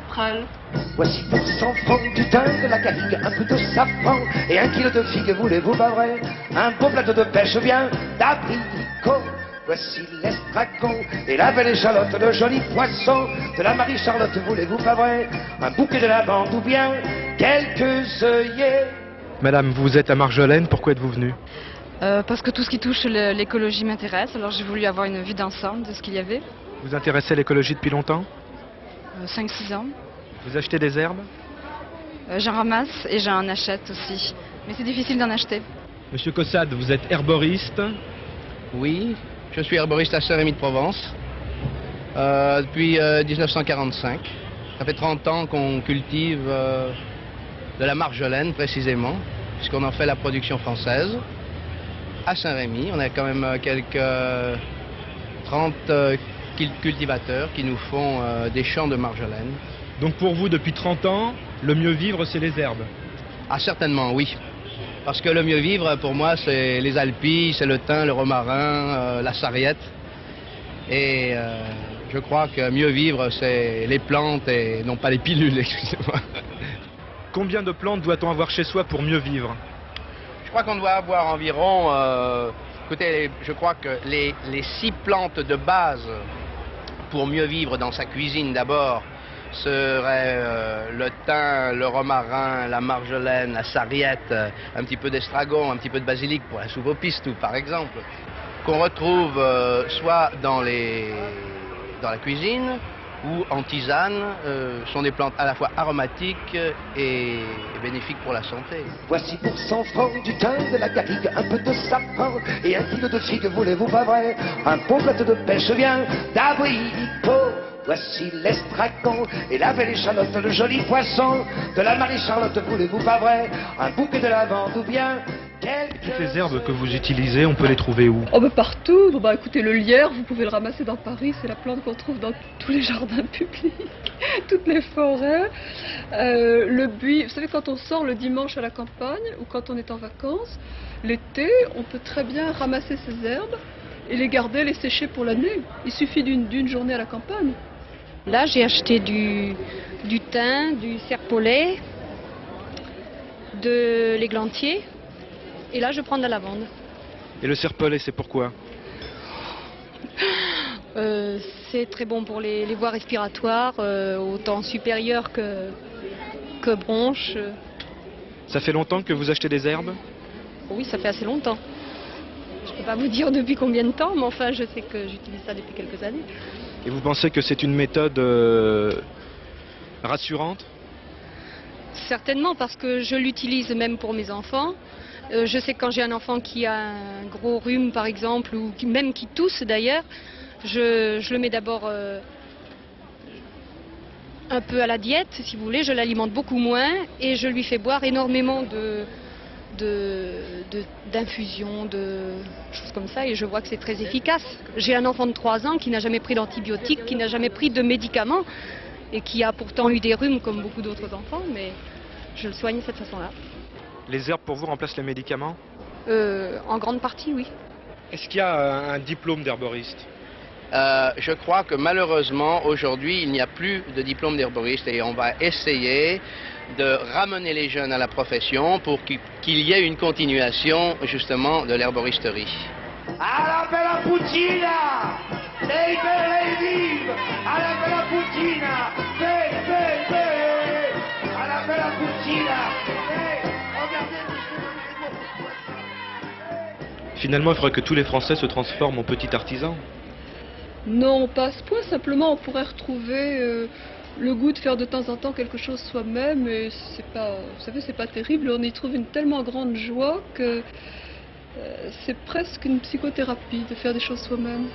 Prêle. Voici pour 100 francs du thym, de la garrigue, un peu de safran et 1 kilo de figues, voulez-vous pas vrai? Un beau plateau de pêche bien d'abricot. Voici l'estragon et la belle échalote, le joli poisson de la Marie-Charlotte, voulez-vous pas vrai? Un bouquet de lavande ou bien quelques œillets. Madame, vous êtes à Marjolaine, pourquoi êtes-vous venue? Parce que tout ce qui touche l'écologie m'intéresse, alors j'ai voulu avoir une vue d'ensemble de ce qu'il y avait. Vous intéressez à l'écologie depuis longtemps? 5-6 ans. Vous achetez des herbes? J'en ramasse et j'en achète aussi. Mais c'est difficile d'en acheter. Monsieur Cossade, vous êtes herboriste? Oui, je suis herboriste à Saint-Rémy-de-Provence depuis 1945. Ça fait 30 ans qu'on cultive de la marjolaine précisément, puisqu'on en fait la production française. À Saint-Rémy, on a quand même quelques 30 cultivateurs qui nous font des champs de marjolaine. Donc pour vous, depuis 30 ans, le mieux vivre, c'est les herbes? Ah, certainement, oui. Parce que le mieux vivre, pour moi, c'est les alpilles, c'est le thym, le romarin, la sarriette. Et je crois que mieux vivre, c'est les plantes et non pas les pilules, excusez-moi. Combien de plantes doit-on avoir chez soi pour mieux vivre? Je crois qu'on doit avoir environ, écoutez, je crois que les 6 plantes de base pour mieux vivre dans sa cuisine d'abord seraient le thym, le romarin, la marjolaine, la sarriette, un petit peu d'estragon, un petit peu de basilic pour la soupe au pistou par exemple, qu'on retrouve soit dans la cuisine ou en tisane, sont des plantes à la fois aromatiques et bénéfiques pour la santé. Voici pour 100 francs du thym, de la garrigue, un peu de safran et 1 kilo de figues, voulez-vous pas vrai? Un bon plateau de pêche bien d'abricot. Voici l'estragon et la belle échalote, le joli poisson de la Marie-Charlotte, voulez-vous pas vrai? Un bouquet de lavande ou bien quelques... Toutes les herbes que vous utilisez, on peut les trouver où? Oh bah partout. Bon bah écoutez, le lierre, vous pouvez le ramasser dans Paris, c'est la plante qu'on trouve dans tous les jardins publics, toutes les forêts. Le buis, vous savez, quand on sort le dimanche à la campagne ou quand on est en vacances, l'été, on peut très bien ramasser ces herbes et les garder, les sécher pour l'année. Il suffit d'une journée à la campagne. Là, j'ai acheté du thym, du serpolet, de l'églantier, et là, je prends de la lavande. Et le serpolet, c'est pourquoi? C'est très bon pour les voies respiratoires, autant supérieures que bronches. Ça fait longtemps que vous achetez des herbes? Oui, ça fait assez longtemps. Je ne peux pas vous dire depuis combien de temps, mais enfin, je sais que j'utilise ça depuis quelques années. Et vous pensez que c'est une méthode rassurante? Certainement, parce que je l'utilise même pour mes enfants. Je sais que quand j'ai un enfant qui a un gros rhume, par exemple, ou même qui tousse d'ailleurs, je le mets d'abord un peu à la diète, si vous voulez. Je l'alimente beaucoup moins et je lui fais boire énormément d'infusions, de choses comme ça, et je vois que c'est très efficace. J'ai un enfant de 3 ans qui n'a jamais pris d'antibiotiques, qui n'a jamais pris de médicaments et qui a pourtant eu des rhumes comme beaucoup d'autres enfants, mais je le soigne de cette façon-là. Les herbes pour vous remplacent les médicaments? En grande partie, oui. Est-ce qu'il y a un diplôme d'herboriste? Je crois que malheureusement aujourd'hui il n'y a plus de diplôme d'herboriste et on va essayer de ramener les jeunes à la profession pour qu'il y ait une continuation justement de l'herboristerie. Alla bella puccina! Dei bei vive! Alla bella puccina! Alla bella puccina! Finalement, il faudrait que tous les Français se transforment en petits artisans. Non, pas à ce point, simplement on pourrait retrouver le goût de faire de temps en temps quelque chose soi-même, et c'est pas, vous savez, c'est pas terrible, on y trouve une tellement grande joie que c'est presque une psychothérapie de faire des choses soi-même.